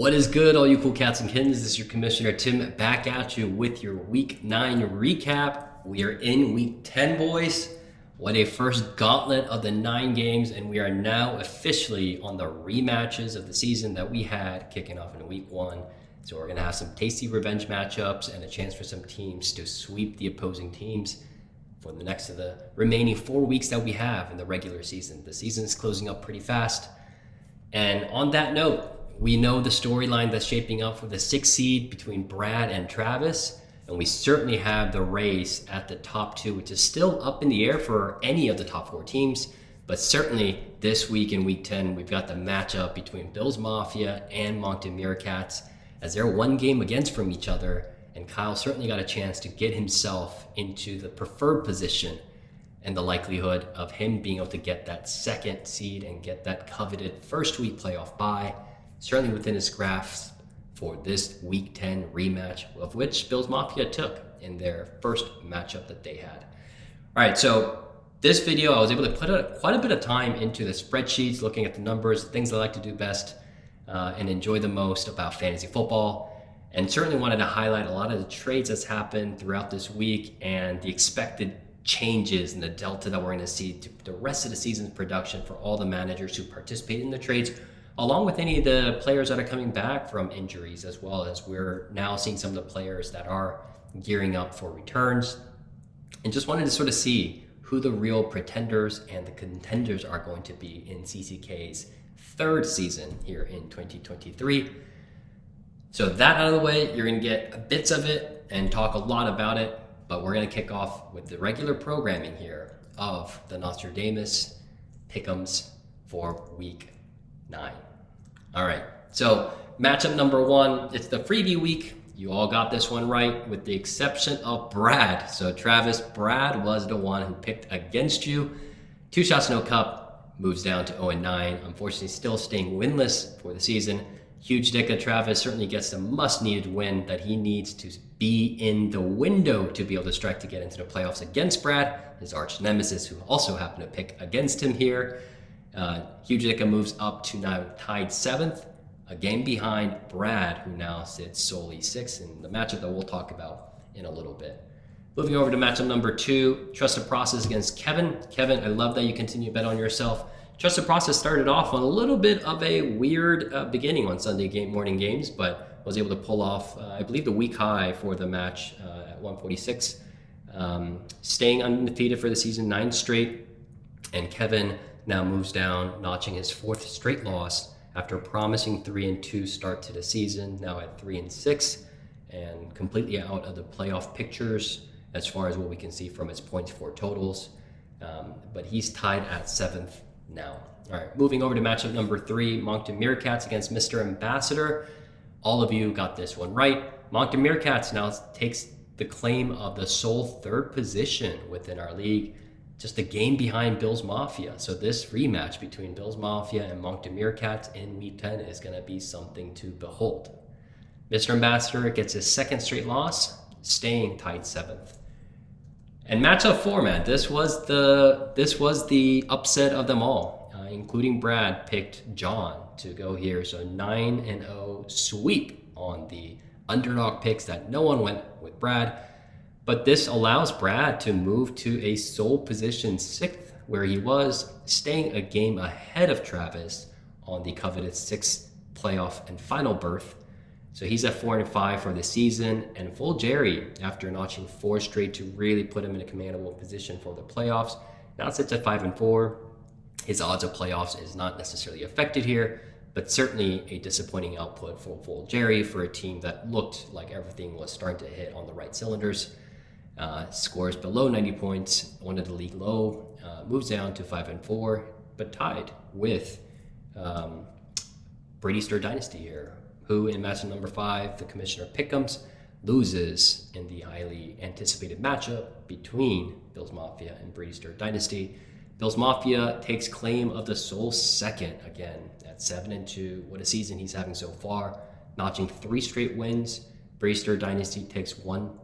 What is good, all you cool cats and kittens? This is your Commissioner Tim back at you with your Week 9 recap. We are in Week 10, boys. What a first gauntlet of the 9 games, and we are now officially on the rematches of the season that we had kicking off in Week 1. So we're going to have some tasty revenge matchups and a chance for some teams to sweep the opposing teams for the next of the remaining 4 weeks that we have in the regular season. The season is closing up pretty fast. And on that note, we know the storyline that's shaping up for the 6th seed between Brad and Travis, and we certainly have the race at the top 2, which is still up in the air for any of the top 4 teams. But certainly this week in Week 10, we've got the matchup between Bills Mafia and Moncton Meerkats, as they're 1 game against from each other, and Kyle certainly got a chance to get himself into the preferred position and the likelihood of him being able to get that 2nd seed and get that coveted first week playoff bye. Certainly within his grasp for this Week 10 rematch, of which Bills Mafia took in their first matchup that they had. All right, so this video, I was able to put quite a bit of time into the spreadsheets, looking at the numbers, the things I like to do best and enjoy the most about fantasy football, and certainly wanted to highlight a lot of the trades that's happened throughout this week and the expected changes and the delta that we're going to see to the rest of the season's production for all the managers who participate in the trades, along with any of the players that are coming back from injuries, as well as we're now seeing some of the players that are gearing up for returns. And just wanted to sort of see who the real pretenders and the contenders are going to be in CCK's 3rd season here in 2023. So that out of the way, you're going to get bits of it and talk a lot about it, but we're going to kick off with the regular programming here of the Nostradamus Pick'ems for Week 9. All right, so matchup number 1, it's the freebie week. You all got this one right with the exception of Brad. So Travis, Brad was the one who picked against you. 2 shots, no cup, moves down to 0-9. Unfortunately, still staying winless for the season. Huge dick of Travis certainly gets the much-needed win that he needs to be in the window to be able to strike to get into the playoffs against Brad, his arch nemesis, who also happened to pick against him here. Huge Dicka moves up to now tied 7th, a game behind Brad, who now sits solely 6th in the matchup that we'll talk about in a little bit. Moving over to matchup number 2, Trust the Process against Kevin. Kevin, I love that you continue to bet on yourself. Trust the Process started off on a little bit of a weird beginning on Sunday morning games, but was able to pull off, I believe, the week high for the match at 146. Staying undefeated for the season, 9 straight, and Kevin now moves down, notching his 4th straight loss after a promising 3-2 start to the season, now at 3-6, and completely out of the playoff pictures as far as what we can see from his points for totals. But he's tied at 7th now. All right, moving over to matchup number 3, Moncton Meerkats against Mr. Ambassador. All of you got this one right. Moncton Meerkats now takes the claim of the sole 3rd position within our league, just a game behind Bills Mafia. So this rematch between Bills Mafia and Moncton Meerkats in Week 10 is going to be something to behold. Mr. Ambassador gets his 2nd straight loss, staying tied 7th. And matchup 4, man, this was the upset of them all, including Brad picked John to go here. So 9-0 sweep on the underdog picks that no one went with Brad. But this allows Brad to move to a sole position 6th, where he was, staying a game ahead of Travis on the coveted 6th playoff and final berth. So he's at 4-5 for the season, and full Jerry, after notching 4 straight to really put him in a commandable position for the playoffs, now sits at 5-4. His odds of playoffs is not necessarily affected here, but certainly a disappointing output for full Jerry for a team that looked like everything was starting to hit on the right cylinders. Scores below 90 points, one of the league low, moves down to 5-4, but tied with Brady Stir Dynasty here, who in matchup number 5, the Commissioner Pick'ems, loses in the highly anticipated matchup between Bills Mafia and Brady Stir Dynasty. Bills Mafia takes claim of the sole 2nd again at 7-2. What a season he's having so far, notching 3 straight wins. Brady Stir Dynasty takes 1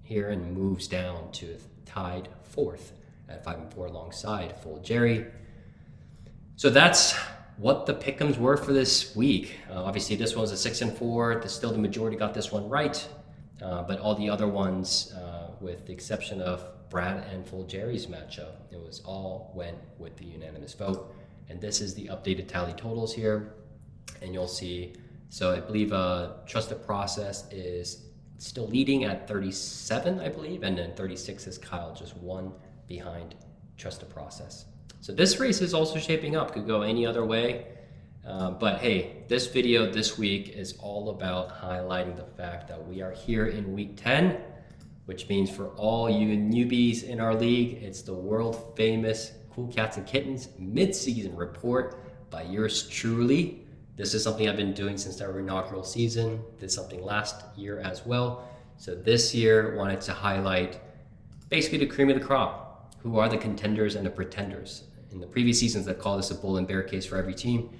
here and moves down to tied 4th at 5-4 alongside full Jerry. So that's what the pick'ems were for this week. Obviously, this one was a 6-4. Still, the majority got this one right, but all the other ones, with the exception of Brad and Full Jerry's matchup, it was all went with the unanimous vote. And this is the updated tally totals here, and you'll see. So I believe Trust the Process is still leading at 37, I believe, and then 36 is Kyle, just one behind Trust the Process. So this race is also shaping up, could go any other way. But hey, this video this week is all about highlighting the fact that we are here in week 10, which means for all you newbies in our league, it's the world famous Cool Cats and Kittens mid-season report by yours truly. This is something I've been doing since our inaugural season. Did something last year as well. So this year, wanted to highlight basically the cream of the crop. Who are the contenders and the pretenders? In the previous seasons, I've called this a bull and bear case for every team.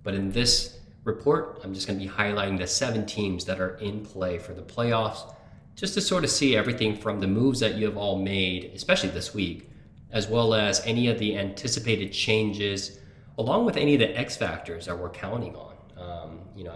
But in this report, I'm just going to be highlighting the 7 teams that are in play for the playoffs, just to sort of see everything from the moves that you have all made, especially this week, as well as any of the anticipated changes, along with any of the X factors that we're counting on.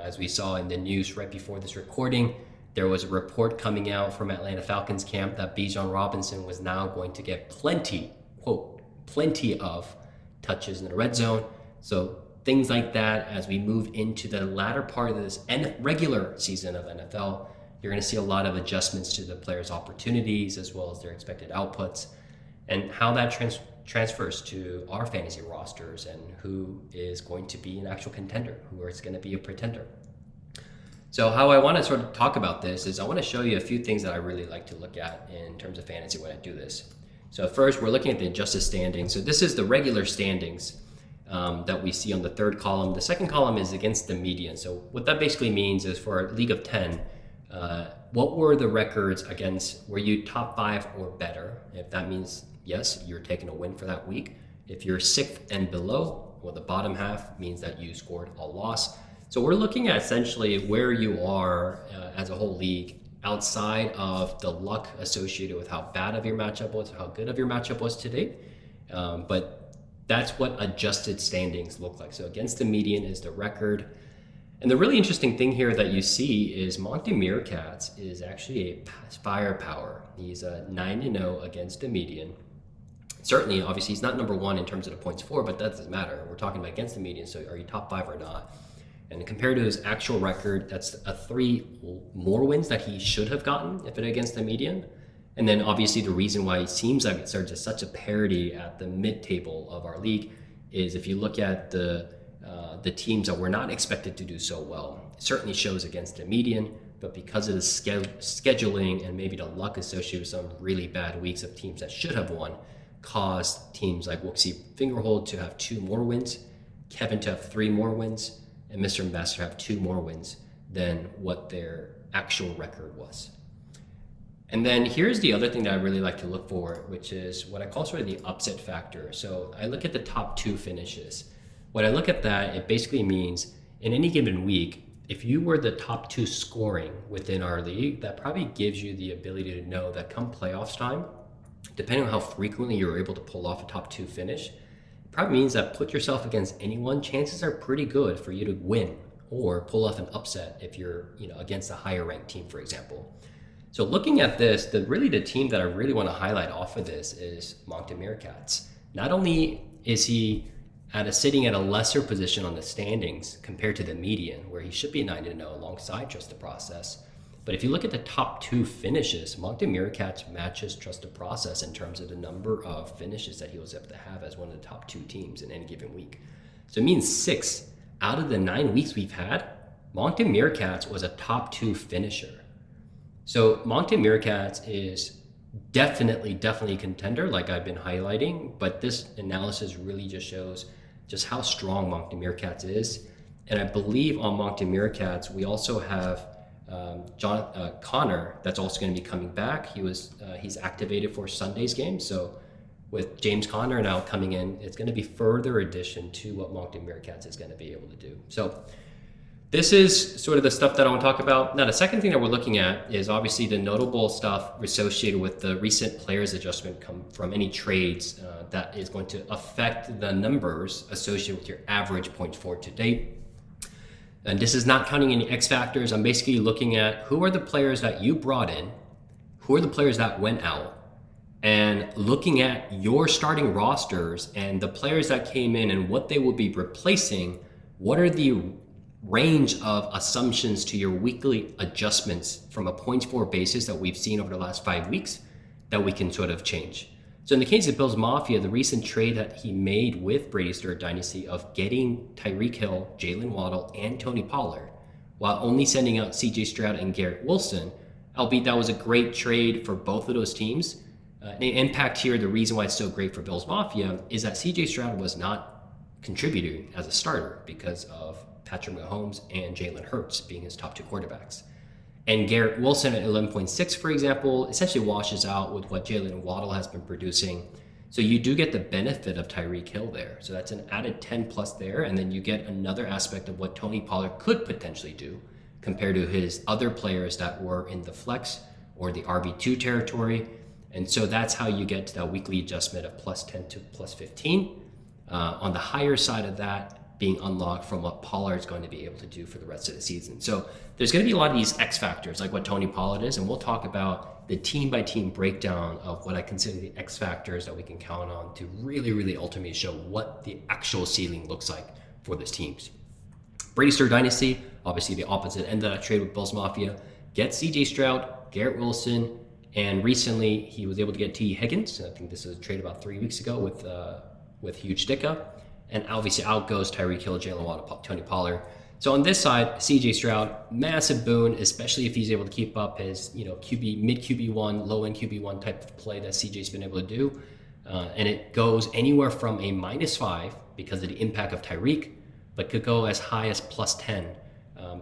As we saw in the news right before this recording, there was a report coming out from Atlanta Falcons camp that Bijan Robinson was now going to get plenty, quote, plenty of touches in the red zone. So things like that, as we move into the latter part of this regular season of NFL, you're going to see a lot of adjustments to the players' opportunities as well as their expected outputs, and how that transfers to our fantasy rosters and who is going to be an actual contender, who is going to be a pretender. So how I want to sort of talk about this is I want to show you a few things that I really like to look at in terms of fantasy when I do this. So first, we're looking at the adjusted standings. So this is the regular standings that we see on the third column. The second column is against the median. So what that basically means is for a league of 10, what were the records against, were you top 5 or better? If that means yes, you're taking a win for that week. If you're 6th and below, well, the bottom half means that you scored a loss. So we're looking at essentially where you are as a whole league outside of the luck associated with how bad of your matchup was, how good of your matchup was today. But that's what adjusted standings look like. So against the median is the record. And the really interesting thing here that you see is Monty Meerkats is actually a firepower. He's a 9-0 against the median. Certainly, obviously, he's not number 1 in terms of the points for, but that doesn't matter. We're talking about against the median, so are you top 5 or not? And compared to his actual record, that's 3 more wins that he should have gotten if it against the median. And then obviously the reason why it seems like it's such a parity at the mid-table of our league is if you look at the teams that were not expected to do so well, it certainly shows against the median, but because of the scheduling and maybe the luck associated with some really bad weeks of teams that should have won, caused teams like Wooksy Fingerhold to have 2 more wins, Kevin to have 3 more wins, and Mr. Ambassador have 2 more wins than what their actual record was. And then here's the other thing that I really like to look for, which is what I call sort of the upset factor. So I look at the top 2 finishes. When I look at that, it basically means in any given week, if you were the top 2 scoring within our league, that probably gives you the ability to know that come playoffs time, depending on how frequently you're able to pull off a top 2 finish, it probably means that put yourself against anyone, chances are pretty good for you to win or pull off an upset if you're against a higher ranked team, for example. So looking at this, the team that I really want to highlight off of this is Moncton Meerkats. Not only is he sitting at a lesser position on the standings compared to the median, where he should be 9-0 alongside Trust the Process, but if you look at the top 2 finishes, Moncton Meerkats matches Trust the Process in terms of the number of finishes that he was able to have as one of the top 2 teams in any given week. So it means 6 out of the 9 weeks we've had, Moncton Meerkats was a top 2 finisher. So Moncton Meerkats is definitely a contender, like I've been highlighting, but this analysis really just shows just how strong Moncton Meerkats is. And I believe on Moncton Meerkats, we also have Connor that's also going to be coming back. He's activated for Sunday's game. So with James Conner now coming in, it's going to be further addition to what Moncton Meerkats is going to be able to do. So this is sort of the stuff that I want to talk about. Now, the second thing that we're looking at is obviously the notable stuff associated with the recent players adjustment come from any trades that is going to affect the numbers associated with your average points for to date. And this is not counting any X factors. I'm basically looking at who are the players that you brought in, who are the players that went out, and looking at your starting rosters and the players that came in and what they will be replacing. What are the range of assumptions to your weekly adjustments from a points for basis that we've seen over the last 5 weeks that we can sort of change? So in the case of Bills Mafia, the recent trade that he made with Brady's third dynasty of getting Tyreek Hill, Jalen Waddle, and Tony Pollard, while only sending out CJ Stroud and Garrett Wilson, albeit that was a great trade for both of those teams. The impact here, the reason why it's so great for Bills Mafia is that CJ Stroud was not contributing as a starter because of Patrick Mahomes and Jalen Hurts being his top 2 quarterbacks. And Garrett Wilson at 11.6, for example, essentially washes out with what Jalen Waddle has been producing. So you do get the benefit of Tyreek Hill there. So that's an added 10 plus there. And then you get another aspect of what Tony Pollard could potentially do compared to his other players that were in the flex or the RB2 territory. And so that's how you get to that weekly adjustment of plus 10 to plus 15. On the higher side of that, being unlocked from what Pollard's going to be able to do for the rest of the season. So there's going to be a lot of these X factors like what Tony Pollard is, and we'll talk about the team by team breakdown of what I consider the X factors that we can count on to really, really ultimately show what the actual ceiling looks like for this teams. Brady's third dynasty, obviously the opposite end of that trade with Bills Mafia, gets CJ Stroud, Garrett Wilson, and recently he was able to get T. Higgins. I think this was a trade about 3 weeks ago with Huge Dicka. And obviously out goes Tyreek Hill, Jalen Waddle, Tony Pollard. So on this side, CJ Stroud, massive boon, especially if he's able to keep up his QB, mid QB1, low end QB1 type of play that CJ's been able to do. And it goes anywhere from a -5 because of the impact of Tyreek, but could go as high as plus 10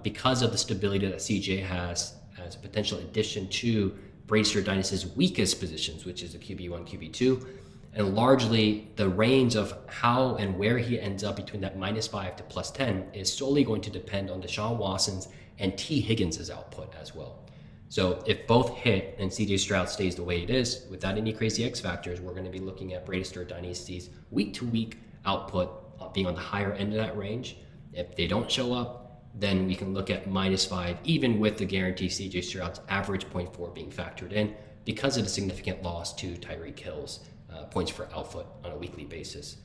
because of the stability that CJ has as a potential addition to Brady's Dynasty's weakest positions, which is the QB1, QB2. And largely the range of how and where he ends up between that -5 to plus 10 is solely going to depend on Deshaun Watson's and T. Higgins' output as well. So if both hit and CJ Stroud stays the way it is, without any crazy X factors, we're going to be looking at Brady's third dynasty's week-to-week output being on the higher end of that range. If they don't show up, then we can look at -5, even with the guarantee CJ Stroud's average 0.4 being factored in because of the significant loss to Tyreek Hill's points for output on a weekly basis.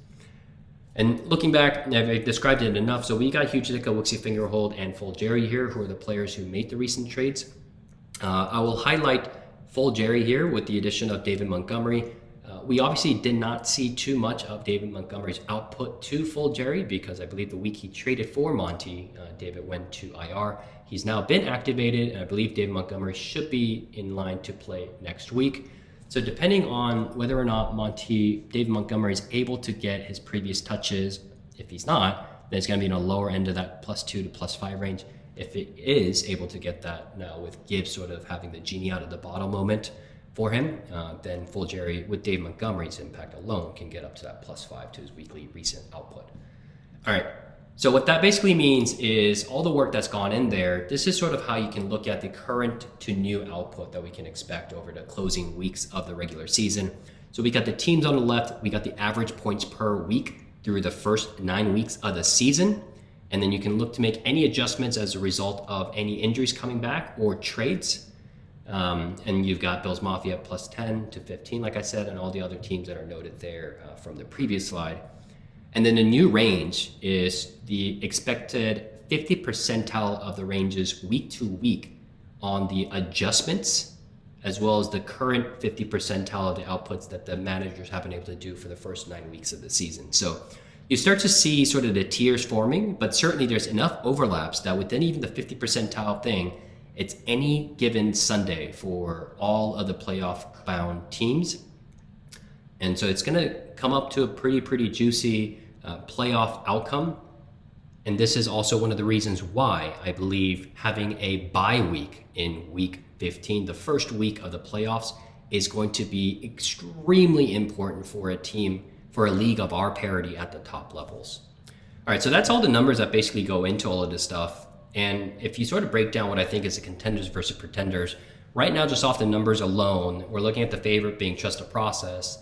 And looking back, I've described it enough. So we got Huge Dicka, Wixie Fingerhold, and Full Jerry here, who are the players who made the recent trades. I will highlight Full Jerry here with the addition of David Montgomery. We obviously did not see too much of David Montgomery's output to Full Jerry because I believe the week he traded for Monty, David went to IR. He's now been activated, and I believe David Montgomery should be in line to play next week. So depending on whether or not David Montgomery is able to get his previous touches, if he's not, then it's going to be in a lower end of that +2 to +5 range. If it is able to get that now with Gibbs sort of having the genie out of the bottle moment for him, then Full Jerry with Dave Montgomery's impact alone can get up to that +5 to his weekly recent output. All right. So what that basically means is all the work that's gone in there, this is sort of how you can look at the current to new output that we can expect over the closing weeks of the regular season. So we got the teams on the left, we got the average points per week through the first 9 weeks of the season. And then you can look to make any adjustments as a result of any injuries coming back or trades. And you've got Bills Mafia +10 to 15, like I said, and all the other teams that are noted there from the previous slide. And then the new range is the expected 50 percentile of the ranges week to week on the adjustments, as well as the current 50 percentile of the outputs that the managers have been able to do for the first 9 weeks of the season. So you start to see sort of the tiers forming, but certainly there's enough overlaps that within even the 50 percentile thing, it's any given Sunday for all of the playoff bound teams. And so it's going to come up to a pretty juicy playoff outcome. And this is also one of the reasons why I believe having a bye week in week 15, the first week of the playoffs, is going to be extremely important for a team, for a league of our parity at the top levels. All right, so that's all the numbers that basically go into all of this stuff. And if you sort of break down what I think is the contenders versus pretenders, right now, just off the numbers alone, we're looking at the favorite being Trust the Process.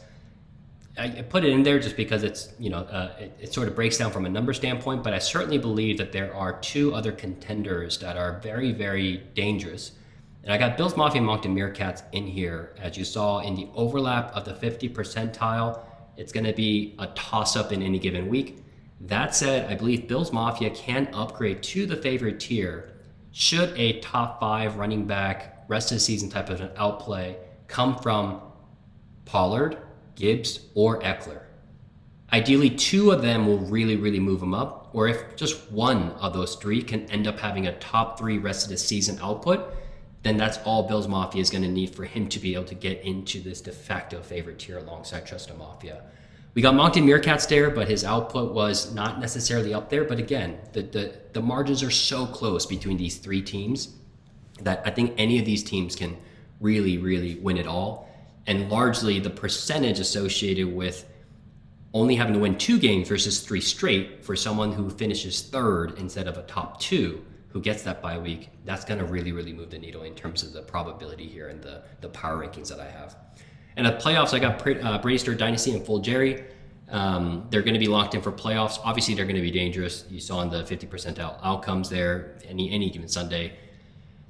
I put it in there just because it's, it sort of breaks down from a number standpoint, but I certainly believe that there are two other contenders that are very, very dangerous. And I got Bills Mafia and Moncton Meerkats in here. As you saw in the overlap of the 50 percentile, it's going to be a toss-up in any given week. That said, I believe Bills Mafia can upgrade to the favorite tier should a top 5 running back rest of the season type of an outplay come from Pollard, Gibbs, or Eckler. Ideally, 2 of them will really, really move them up, or if just one of those 3 can end up having a top 3 rest of the season output, then that's all Bills Mafia is going to need for him to be able to get into this de facto favorite tier alongside Trust the Mafia. We got Moncton Meerkats there, but his output was not necessarily up there. But again, the margins are so close between these 3 teams that I think any of these teams can really, really win it all. And largely the percentage associated with only having to win 2 games versus 3 straight for someone who finishes 3rd instead of a top 2 who gets that bye week, that's going to really, really move the needle in terms of the probability here and the power rankings that I have. And at playoffs, I got Brady Stewart Dynasty and Full Jerry. They're going to be locked in for playoffs. Obviously, they're going to be dangerous. You saw in the 50 percentile outcomes there any given Sunday.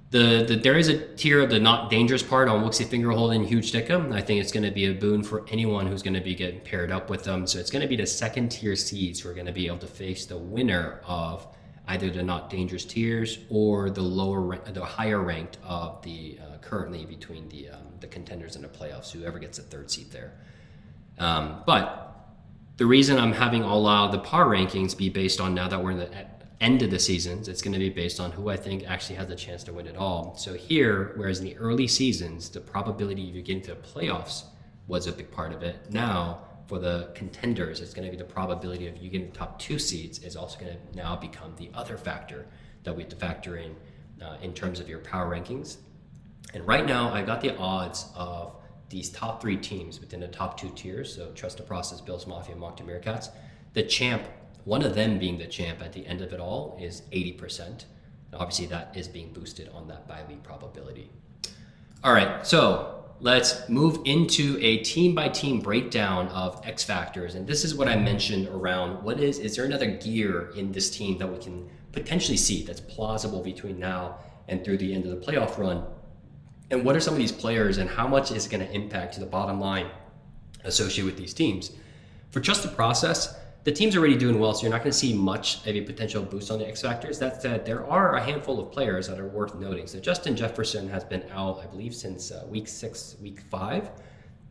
There is a tier of the not dangerous part on Wooksy Fingerhold and Huge Stickum. I think it's going to be a boon for anyone who's going to be getting paired up with them. So it's going to be the second tier seeds who are going to be able to face the winner of either the not dangerous tiers or the higher ranked of the currently between the contenders and the playoffs, whoever gets the 3rd seed there. But the reason I'm having all of the power rankings be based on, now that we're in the end of the seasons, it's going to be based on who I think actually has a chance to win it all. So here, whereas in the early seasons, the probability of you getting to the playoffs was a big part of it. Now, for the contenders, it's going to be the probability of you getting the top 2 seeds is also going to now become the other factor that we have to factor in terms of your power rankings. And right now, I got the odds of these top 3 teams within the top 2 tiers. So Trust the Process, Bills Mafia, and Moncton Meerkats. The champ, one of them being the champ at the end of it all, is 80%. And obviously, that is being boosted on that bye week probability. All right, so let's move into a team-by-team breakdown of X factors. And this is what I mentioned around is there another gear in this team that we can potentially see that's plausible between now and through the end of the playoff run? And what are some of these players and how much is it going to impact to the bottom line associated with these teams? For Trust the Process, the team's already doing well, so you're not going to see much of a potential boost on the X factors. That said, there are a handful of players that are worth noting. So Justin Jefferson has been out, I believe, since week 6, week 5.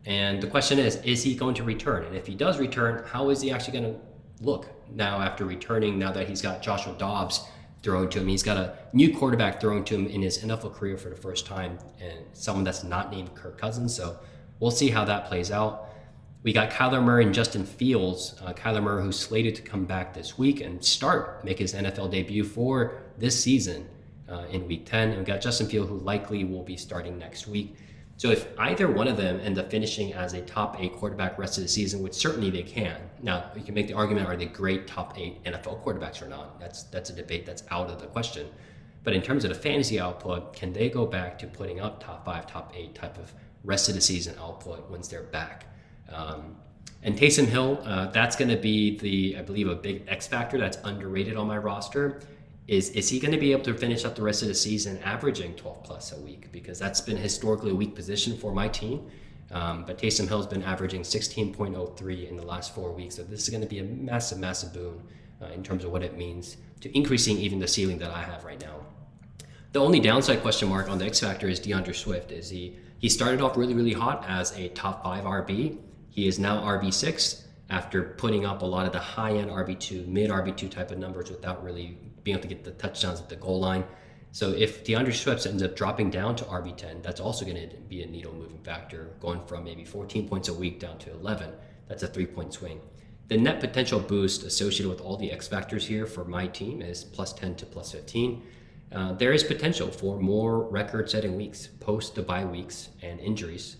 And the question is he going to return? And if he does return, how is he actually going to look now after returning, now that he's got Joshua Dobbs thrown to him? He's got a new quarterback thrown to him in his NFL career for the first time, and someone that's not named Kirk Cousins. So we'll see how that plays out. We got Kyler Murray and Justin Fields. Kyler Murray, who's slated to come back this week and make his NFL debut for this season in week 10. And we got Justin Fields, who likely will be starting next week. So if either one of them end up finishing as a top 8 quarterback rest of the season, which certainly they can. Now, you can make the argument, are they great top 8 NFL quarterbacks or not? That's a debate that's out of the question. But in terms of the fantasy output, can they go back to putting up top 5, top 8 type of rest of the season output once they're back? And Taysom Hill, that's going to be I believe, a big X factor that's underrated on my roster. Is he going to be able to finish up the rest of the season averaging 12 plus a week? Because that's been historically a weak position for my team. But Taysom Hill's been averaging 16.03 in the last 4 weeks. So this is going to be a massive, massive boon in terms of what it means to increasing even the ceiling that I have right now. The only downside question mark on the X factor is DeAndre Swift. He started off really, really hot as a top 5 RB. He is now RB6 after putting up a lot of the high-end RB2, mid RB2 type of numbers without really being able to get the touchdowns at the goal line. So if DeAndre Swift ends up dropping down to RB10, that's also going to be a needle-moving factor, going from maybe 14 points a week down to 11. That's a 3-point swing. The net potential boost associated with all the X factors here for my team is plus 10 to plus 15. There is potential for more record-setting weeks post the bye weeks and injuries,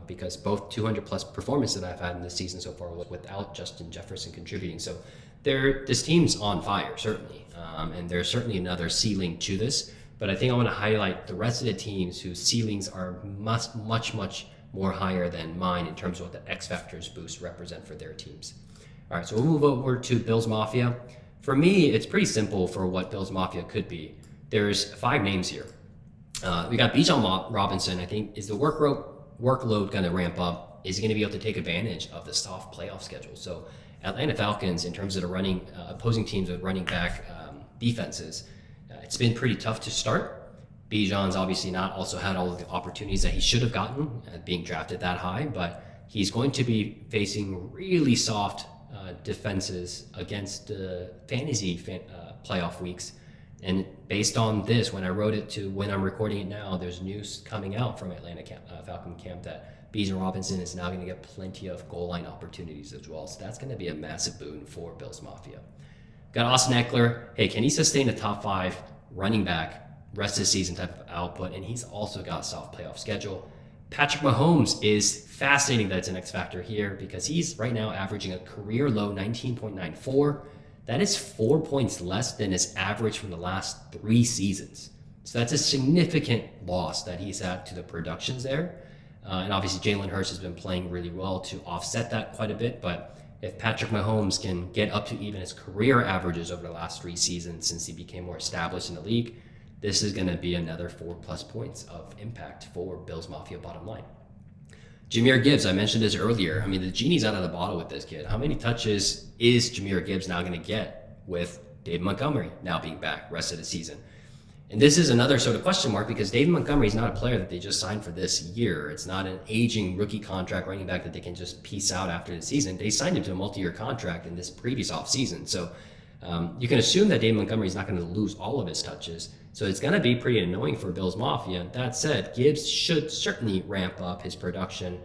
because both 200-plus performances that I've had in this season so far without Justin Jefferson contributing. So this team's on fire, certainly. and there's certainly another ceiling to this. But I think I want to highlight the rest of the teams whose ceilings are much more higher than mine in terms of what the X Factors boost represent for their teams. All right, so we'll move over to Bills Mafia. For me, it's pretty simple for what Bills Mafia could be. There's 5 names here. We got Bijan Robinson. I think, is the workload going to ramp up? Is he going to be able to take advantage of the soft playoff schedule? So Atlanta Falcons, in terms of the running opposing teams with running back defenses, it's been pretty tough to start. Bijan's obviously not also had all of the opportunities that he should have gotten being drafted that high, but he's going to be facing really soft defenses against fantasy playoff weeks. And based on this, when I wrote it to when I'm recording it now, there's news coming out from Atlanta Falcon camp that Bijan Robinson is now going to get plenty of goal line opportunities as well. So that's going to be a massive boon for Bills Mafia. Got Austin Eckler. Hey, can he sustain a top 5 running back rest of the season type of output? And he's also got a soft playoff schedule. Patrick Mahomes is fascinating that it's an X factor here because he's right now averaging a career low 19.94. That is 4 points less than his average from the last 3 seasons. So that's a significant loss that he's had to the productions there. And obviously Jalen Hurts has been playing really well to offset that quite a bit. But if Patrick Mahomes can get up to even his career averages over the last 3 seasons since he became more established in the league, this is going to be another 4+ points of impact for Bills Mafia bottom line. Jahmyr Gibbs, I mentioned this earlier. I mean, the genie's out of the bottle with this kid. How many touches is Jahmyr Gibbs now going to get with David Montgomery now being back rest of the season? And this is another sort of question mark because David Montgomery is not a player that they just signed for this year. It's not an aging rookie contract running back that they can just piece out after the season. They signed him to a multi-year contract in this previous offseason. So you can assume that David Montgomery is not going to lose all of his touches. So it's going to be pretty annoying for Bills Mafia. That said, Gibbs should certainly ramp up his production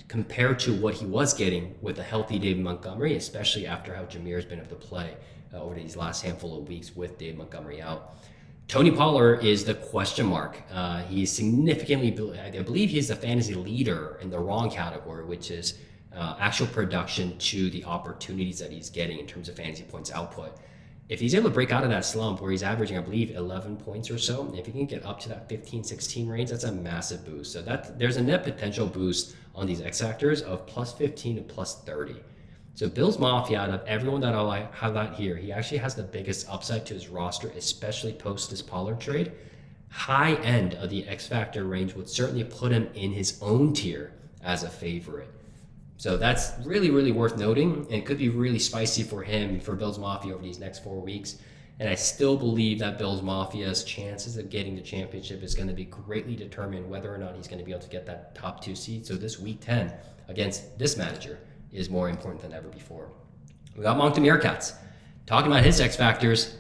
compared to what he was getting with a healthy David Montgomery, especially after how Jahmyr's been able to play over these last handful of weeks with David Montgomery out. Tony Pollard is the question mark. He's significantly, I believe he's the fantasy leader in the wrong category, which is actual production to the opportunities that he's getting in terms of fantasy points output. If he's able to break out of that slump where he's averaging, I believe, 11 points or so, if he can get up to that 15, 16 range, that's a massive boost. So there's a net potential boost on these X factors of +15 to +30. So Bills Mafia, out of everyone that I'll highlight here, he actually has the biggest upside to his roster, especially post this Pollard trade. High end of the X factor range would certainly put him in his own tier as a favorite. So that's really worth noting, and it could be really spicy for him, for Bills Mafia over these next 4 weeks. And I still believe that Bills Mafia's chances of getting the championship is going to be greatly determined whether or not he's going to be able to get that top 2 seed. So this week 10 against this manager is more important than ever before. We got Monk the Meerkats. Talking about his X factors,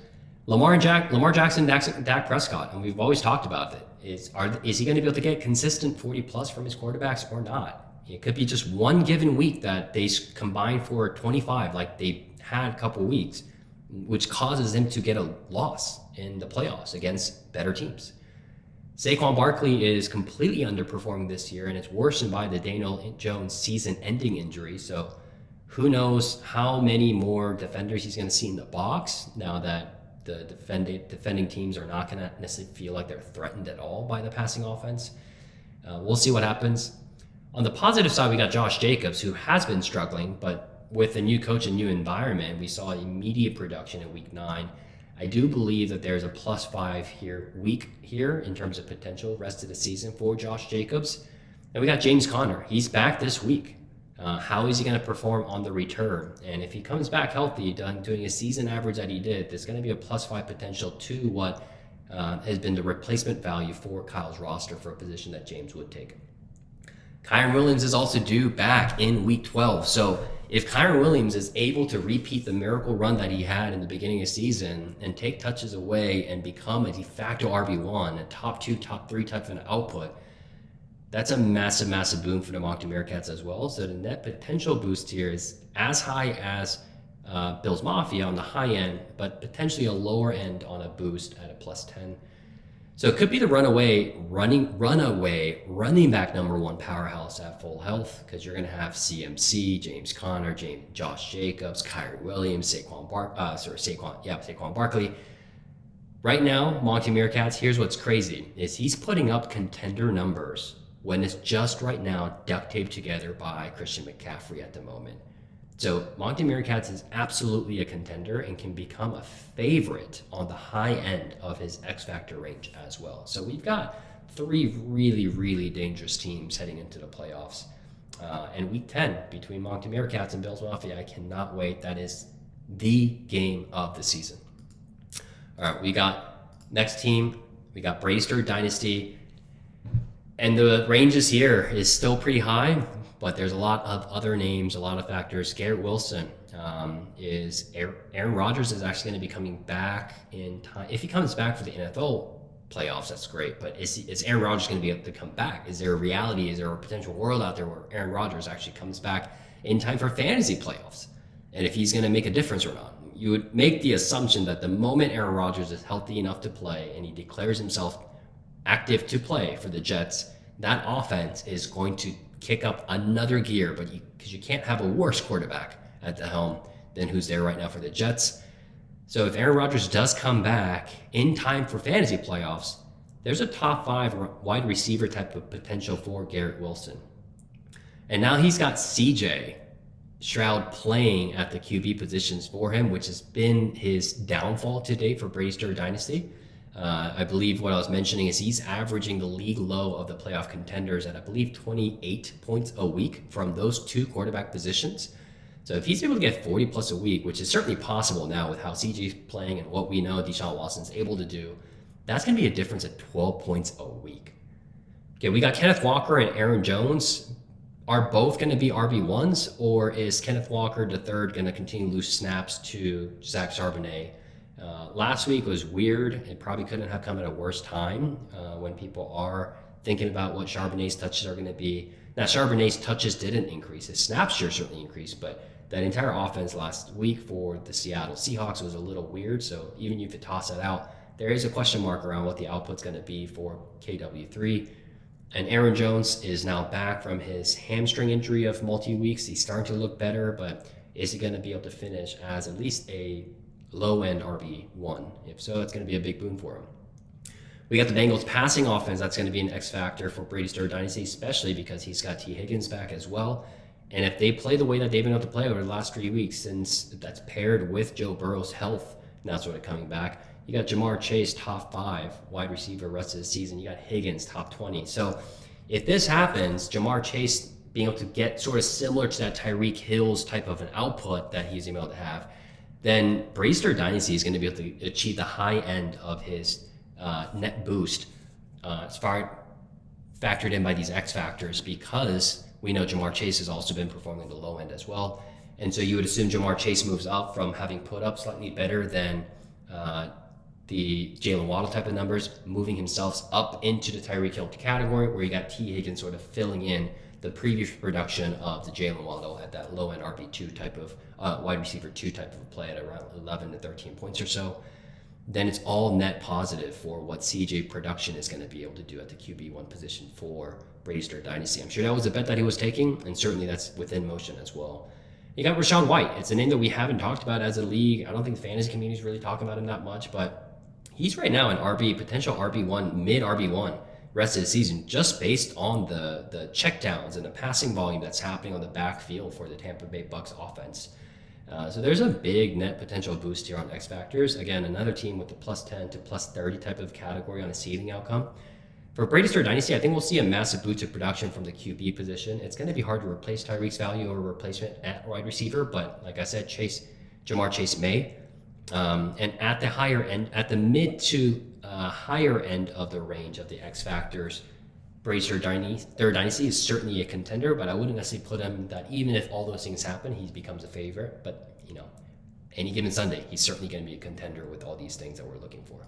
Lamar Jackson, Dak Prescott, and we've always talked about it. Is he going to be able to get consistent 40+ from his quarterbacks or not? It could be just one given week that they combine for 25 like they had a couple weeks, which causes them to get a loss in the playoffs against better teams. Saquon Barkley is completely underperforming this year, and it's worsened by the Daniel Jones season-ending injury. So who knows how many more defenders he's going to see in the box now that the defending teams are not going to necessarily feel like they're threatened at all by the passing offense. We'll see what happens. On the positive side, we got Josh Jacobs, who has been struggling, but with a new coach and new environment, we saw immediate production in week 9. I do believe that there's a +5 week here in terms of potential rest of the season for Josh Jacobs. And we got James Conner. He's back this week. How is he going to perform on the return? And if he comes back healthy, doing a season average that he did, there's going to be a +5 potential to what has been the replacement value for Kyle's roster for a position that James would take. Kyren Williams is also due back in week 12. So if Kyren Williams is able to repeat the miracle run that he had in the beginning of the season and take touches away and become a de facto RB1, a top 2, top 3 type of an output, that's a massive boon for the Moncton Meerkats as well. So the net potential boost here is as high as Bills Mafia on the high end, but potentially a lower end on a boost at a +10. So it could be the runaway running back number 1 powerhouse at full health, because you're going to have CMC, James Conner, Josh Jacobs, Kyren Williams, Saquon Barkley. Right now, Monty Meerkats, here's what's crazy, is he's putting up contender numbers when it's just right now duct taped together by Christian McCaffrey at the moment. So Monty Meerkats is absolutely a contender and can become a favorite on the high end of his X Factor range as well. So we've got three really, really dangerous teams heading into the playoffs. And week 10 between Monty Meerkats and Bills Mafia, I cannot wait. That is the game of the season. All right, we got next team. We got Braister Dynasty. And the ranges here is still pretty high, but there's a lot of other names, a lot of factors. Garrett Wilson is Aaron Rodgers is actually going to be coming back in time. If he comes back for the NFL playoffs, that's great. But is Aaron Rodgers going to be able to come back? Is there a reality? Is there a potential world out there where Aaron Rodgers actually comes back in time for fantasy playoffs? And if he's going to make a difference or not? You would make the assumption that the moment Aaron Rodgers is healthy enough to play and he declares himself active to play for the Jets, that offense is going to kick up another gear, but because you can't have a worse quarterback at the helm than who's there right now for the Jets. So if Aaron Rodgers does come back in time for fantasy playoffs, there's a top 5 wide receiver type of potential for Garrett Wilson. And now he's got CJ Stroud playing at the QB positions for him, which has been his downfall to date for Braister Dynasty. I believe what I was mentioning is he's averaging the league low of the playoff contenders at, I believe, 28 points a week from those 2 quarterback positions. So if he's able to get 40 plus a week, which is certainly possible now with how CJ's playing and what we know Deshaun Watson's able to do, that's going to be a difference at 12 points a week. Okay, we got Kenneth Walker and Aaron Jones. Are both going to be RB1s, or is Kenneth Walker III going to continue to lose snaps to Zach Charbonnet? Last week was weird. It probably couldn't have come at a worse time when people are thinking about what Charbonnet's touches are going to be. Now, Charbonnet's touches didn't increase. His snap share certainly increased, but that entire offense last week for the Seattle Seahawks was a little weird. So even if you toss that out, there is a question mark around what the output's going to be for KW3. And Aaron Jones is now back from his hamstring injury of multi-weeks. He's starting to look better, but is he going to be able to finish as at least a low-end RB1? If so, it's going to be a big boon for him. We got the Bengals passing offense. That's going to be an X factor for Braister Dynasty, especially because he's got T. Higgins back as well. And if they play the way that they've been able to play over the last 3 weeks, since that's paired with Joe Burrow's health now sort of coming back, you got Jamar Chase, top 5 wide receiver rest of the season. You got Higgins, top 20. So if this happens, Jamar Chase being able to get sort of similar to that Tyreek Hill's type of an output that he's able to have, then Braister Dynasty is going to be able to achieve the high end of his net boost as far factored in by these X factors, because we know Jamar Chase has also been performing at the low end as well. And so you would assume Jamar Chase moves up from having put up slightly better than the Jalen Waddle type of numbers, moving himself up into the Tyreek Hill category, where you got T. Higgins sort of filling in the previous production of the Jalen Waddle at that low-end RB2 type of wide receiver 2 type of play at around 11 to 13 points or so. Then it's all net positive for what CJ production is going to be able to do at the QB1 position for Braister Dynasty. I'm sure that was a bet that he was taking, and certainly that's within motion as well. You got Rachaad White. It's a name that we haven't talked about as a league. I don't think the fantasy community is really talking about him that much, but he's right now an potential RB1, mid RB1 rest of the season, just based on the checkdowns and the passing volume that's happening on the backfield for the Tampa Bay Bucks offense. So there's a big net potential boost here on X Factors. Again, another team with the plus 10 to plus 30 type of category on a seeding outcome. For Braister Dynasty, I think we'll see a massive boost of production from the QB position. It's going to be hard to replace Tyreek's value or replacement at wide receiver, but like I said, Jamar Chase may. And at the higher end, at the mid to higher end of the range of the X Factors, Braister Dynasty is certainly a contender, but I wouldn't necessarily put him that even if all those things happen, he becomes a favorite. But, any given Sunday, he's certainly going to be a contender with all these things that we're looking for. All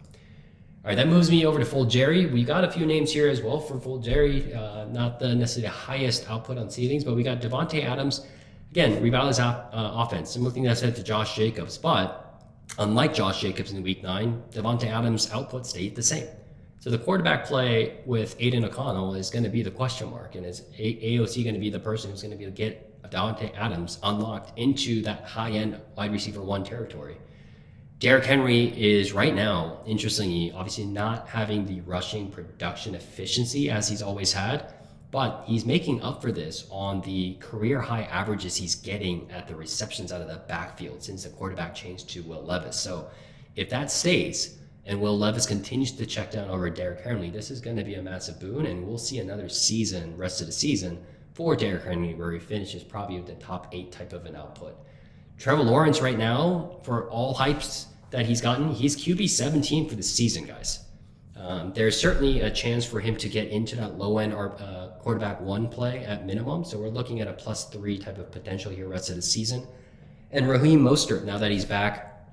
right, that moves me over to Full Jerry. We got a few names here as well for Full Jerry. Not necessarily the highest output on seedings, but we got Devontae Adams. Again, revitalize offense. Similar thing that I said to Josh Jacobs, but unlike Josh Jacobs in Week 9, Devontae Adams' output stayed the same. So the quarterback play with Aiden O'Connell is going to be the question mark, and is AOC going to be the person who's going to be able to get Devontae Adams unlocked into that high-end wide receiver 1 territory? Derrick Henry is right now, interestingly, obviously not having the rushing production efficiency as he's always had, but he's making up for this on the career high averages he's getting at the receptions out of the backfield since the quarterback changed to Will Levis. So if that stays and Will Levis continues to check down over Derrick Henry, this is going to be a massive boon, and we'll see another season, rest of the season, for Derrick Henry where he finishes probably with the top 8 type of an output. Trevor Lawrence right now, for all hypes that he's gotten, he's QB 17 for the season, guys. There's certainly a chance for him to get into that low-end quarterback 1 play at minimum. So we're looking at a +3 type of potential here rest of the season. And Raheem Mostert, now that he's back,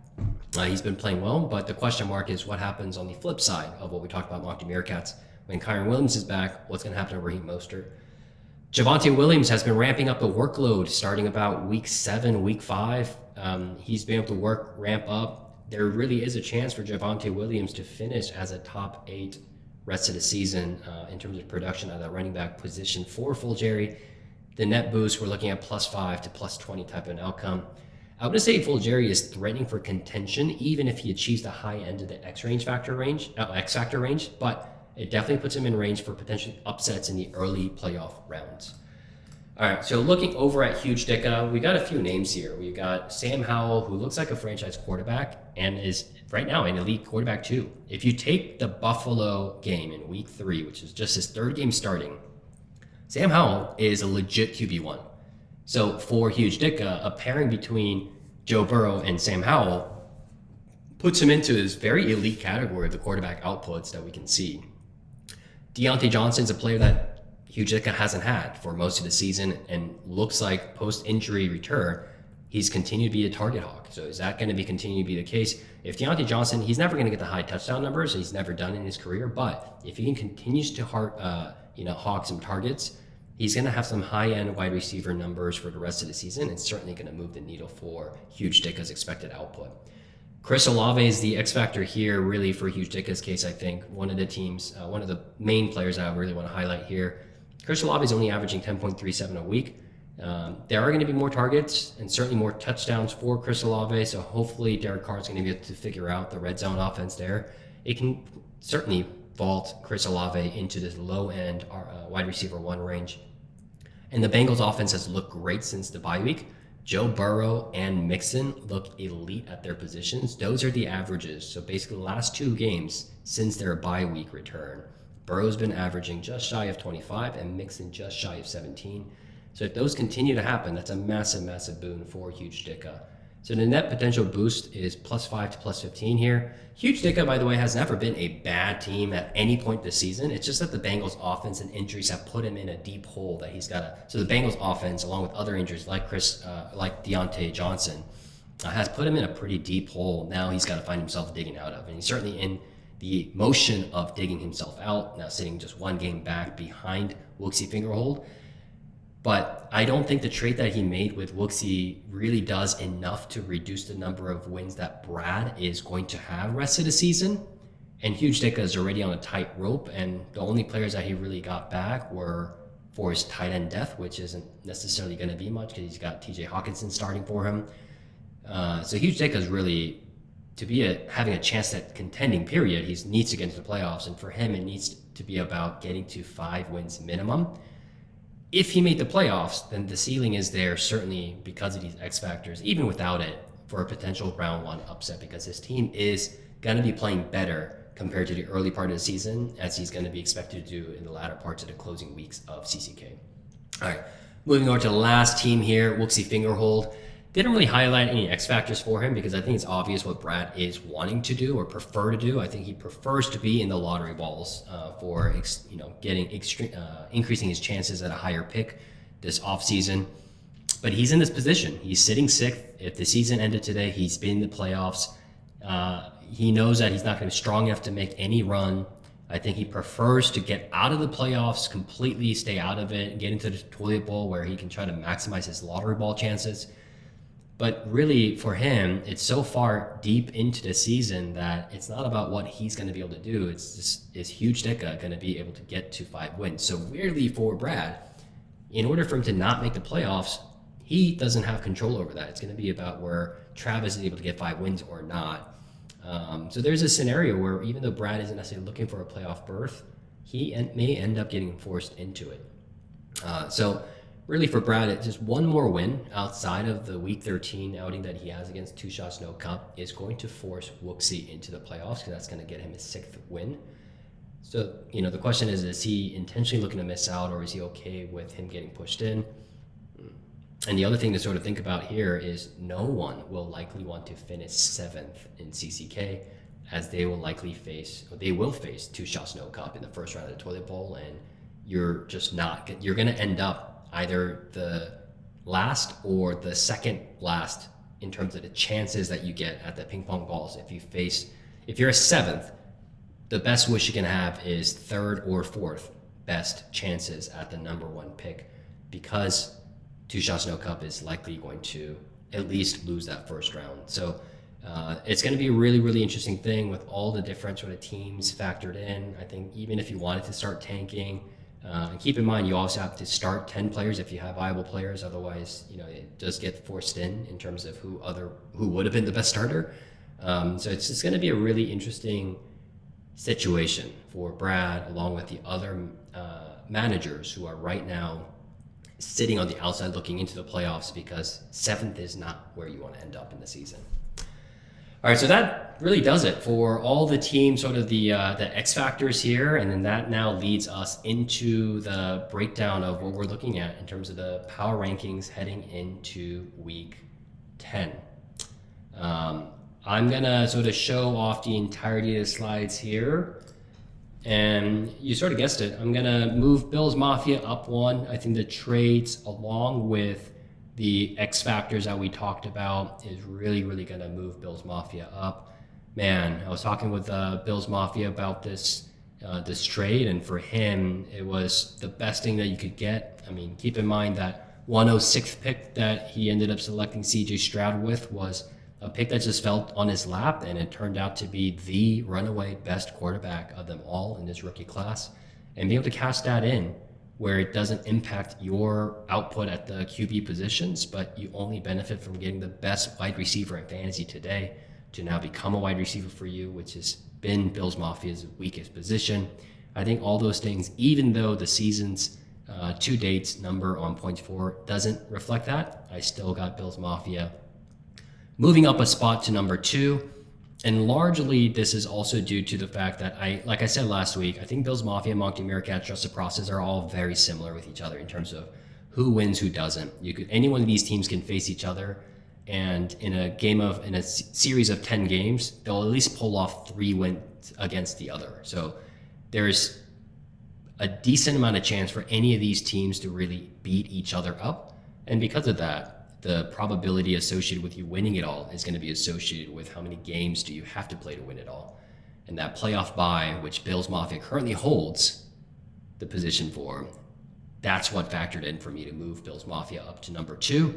he's been playing well. But the question mark is what happens on the flip side of what we talked about Mock the Meerkats. When Kyren Williams is back, what's going to happen to Raheem Mostert? Javonte Williams has been ramping up the workload starting about week 7, week 5. He's been able to ramp up. There really is a chance for Javonte Williams to finish as a top 8 rest of the season in terms of production at that running back position for Fulgeri. The net boost, we're looking at +5 to +20 type of an outcome. I would say Fulgeri is threatening for contention, even if he achieves the high end of the X factor range, but it definitely puts him in range for potential upsets in the early playoff rounds. All right, so looking over at Huge Dicka, we got a few names here. We got Sam Howell, who looks like a franchise quarterback and is right now an elite quarterback too. If you take the Buffalo game in week 3, which is just his 3rd game starting, Sam Howell is a legit QB1. So for Huge Dicka, a pairing between Joe Burrow and Sam Howell puts him into this very elite category of the quarterback outputs that we can see. Deontay Johnson's a player that Huge Dicka hasn't had for most of the season and looks like post-injury return, he's continued to be a target hawk. So is that going to be continue to be the case? If Deontay Johnson, he's never going to get the high touchdown numbers, he's never done in his career, but if he continues to hawk some targets, he's going to have some high-end wide receiver numbers for the rest of the season and certainly going to move the needle for Huge Dicka's expected output. Chris Olave is the X factor here, really, for Huge Dicka's case, I think. One of the main players I really want to highlight here. Chris Olave is only averaging 10.37 a week. There are going to be more targets and certainly more touchdowns for Chris Olave, so hopefully Derek Carr is going to be able to figure out the red zone offense there. It can certainly vault Chris Olave into this low-end wide receiver 1 range. And the Bengals offense has looked great since the bye week. Joe Burrow and Mixon look elite at their positions. Those are the averages. So basically the last 2 games since their bye week return, Burrow's been averaging just shy of 25 and Mixon just shy of 17. So if those continue to happen, that's a massive, massive boon for Huge Dicka. So the net potential boost is +5 to +15 here. Huge Dicka, by the way, has never been a bad team at any point this season. It's just that the Bengals offense and injuries have put him in a deep hole that he's got to. So the Bengals offense, along with other injuries like Deontay Johnson, has put him in a pretty deep hole. Now he's got to find himself digging out of, and he's certainly in the motion of digging himself out. Now sitting just 1 game back behind Wooksy Fingerhold. But I don't think the trade that he made with Wooksy really does enough to reduce the number of wins that Brad is going to have rest of the season. And Huge Dicka is already on a tight rope, and the only players that he really got back were for his tight end depth, which isn't necessarily going to be much because he's got TJ Hawkinson starting for him. So Huge Dicka is really, to be having a chance at contending period, he needs to get into the playoffs. And for him, it needs to be about getting to 5 wins minimum. If he made the playoffs, then the ceiling is there, certainly because of these X factors, even without it, for a potential round 1 upset, because his team is going to be playing better compared to the early part of the season, as he's going to be expected to do in the latter parts of the closing weeks of CCK. All right, moving over to the last team here, Wooksy Fingerhold. Didn't really highlight any X factors for him because I think it's obvious what Brad is wanting to do or prefer to do. I think he prefers to be in the lottery balls for increasing his chances at a higher pick this offseason. But he's in this position. He's sitting 6th. If the season ended today, he's been in the playoffs. He knows that he's not going to be strong enough to make any run. I think he prefers to get out of the playoffs completely, stay out of it, and get into the toilet bowl where he can try to maximize his lottery ball chances. But really, for him, it's so far deep into the season that it's not about what he's going to be able to do. It's just, is Huge Dicka going to be able to get to 5 wins? So weirdly for Brad, in order for him to not make the playoffs, he doesn't have control over that. It's going to be about where Travis is able to get 5 wins or not. So there's a scenario where even though Brad isn't necessarily looking for a playoff berth, he may end up getting forced into it. So really for Brad, it's just one more win outside of the Week 13 outing that he has against Two Shots No Cup is going to force Wooksy into the playoffs, because that's going to get him his 6th win. So, the question is he intentionally looking to miss out, or is he okay with him getting pushed in? And the other thing to sort of think about here is no one will likely want to finish 7th in CCK, as they will face Two Shots No Cup in the first round of the Toilet Bowl, and you're going to end up either the last or the second last in terms of the chances that you get at the ping pong balls. If you're a 7th, the best wish you can have is 3rd or 4th best chances at the number 1 pick, because Two Shots No Cup is likely going to at least lose that first round. So it's going to be a really, really interesting thing with all the different sort of teams factored in. I think even if you wanted to start tanking, and keep in mind, you also have to start 10 players if you have viable players. Otherwise, it does get forced in terms of who would have been the best starter. So it's just going to be a really interesting situation for Brad, along with the other managers who are right now sitting on the outside looking into the playoffs, because 7th is not where you want to end up in the season. All right, so that really does it for all the teams, sort of the X factors here, and then that now leads us into the breakdown of what we're looking at in terms of the power rankings heading into Week 10. I'm gonna sort of show off the entirety of the slides here, and you sort of guessed it. I'm gonna move Bills Mafia up 1. I think the trades, along with the X factors that we talked about, is really, really going to move Bills Mafia up. Man, I was talking with Bills Mafia about this trade, and for him, it was the best thing that you could get. I mean, keep in mind that 106th pick that he ended up selecting CJ Stroud with was a pick that just fell on his lap, and it turned out to be the runaway best quarterback of them all in this rookie class. And being able to cash that in, where it doesn't impact your output at the QB positions, but you only benefit from getting the best wide receiver in fantasy today to now become a wide receiver for you, which has been Bills Mafia's weakest position. I think all those things, even though the season's to dates number on points for doesn't reflect that, I still got Bills Mafia moving up a spot to number 2. And largely, this is also due to the fact that like I said last week, I think Bills Mafia and Moncton Meerkat Trust the Process are all very similar with each other in terms of who wins, who doesn't. Any one of these teams can face each other, and in a series of 10 games, they'll at least pull off 3 wins against the other. So there's a decent amount of chance for any of these teams to really beat each other up, and because of that, the probability associated with you winning it all is going to be associated with how many games do you have to play to win it all. And that playoff bye, which Bills Mafia currently holds the position for, that's what factored in for me to move Bills Mafia up to number 2.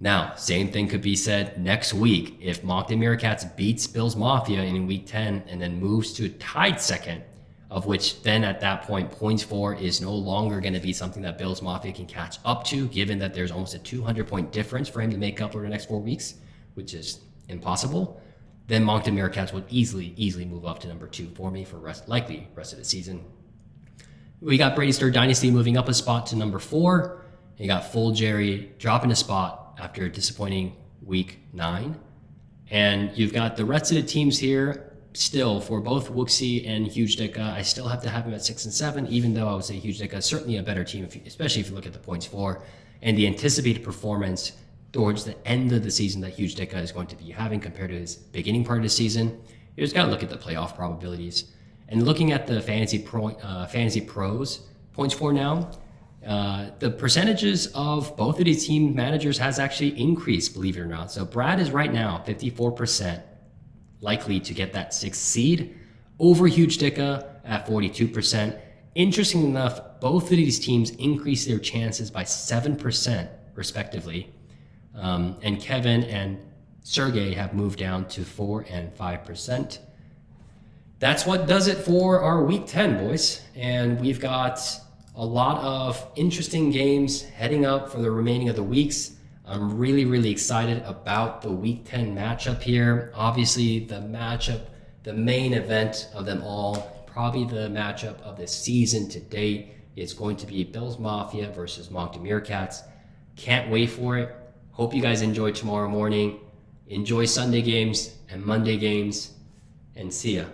Now, same thing could be said next week. If Moncton Meerkats beats Bills Mafia in Week 10 and then moves to a tied second, of which then at that point, points for is no longer going to be something that Bills Mafia can catch up to, given that there's almost a 200-point difference for him to make up over the next 4 weeks, which is impossible. Then Moncton Meerkats would easily move up to number 2 for me for rest of the season. We got Brady Stir Dynasty moving up a spot to number 4. You got Full Jerry dropping a spot after a disappointing Week 9. And you've got the rest of the teams here. Still, for both Wooksy and Huge Dicka, I still have to have him at 6 and 7, even though I would say Huge Dicka is certainly a better team, especially if you look at the points for and the anticipated performance towards the end of the season that Huge Dicka is going to be having compared to his beginning part of the season. You just got to look at the playoff probabilities. And looking at the Fantasy Pros points for now, the percentages of both of these team managers has actually increased, believe it or not. So Brad is right now 54% likely to get that 6th seed over Huge Dicka at 42%. Interesting enough, both of these teams increased their chances by 7% respectively. And Kevin and Sergey have moved down to 4 and 5%. That's what does it for our Week 10, boys. And we've got a lot of interesting games heading up for the remaining of the weeks. I'm really excited about the Week 10 matchup here. Obviously, the main event of them all, probably the matchup of the season to date, is going to be Bills Mafia versus Moncton Meerkats. Can't wait for it. Hope you guys enjoy tomorrow morning. Enjoy Sunday games and Monday games, and see ya.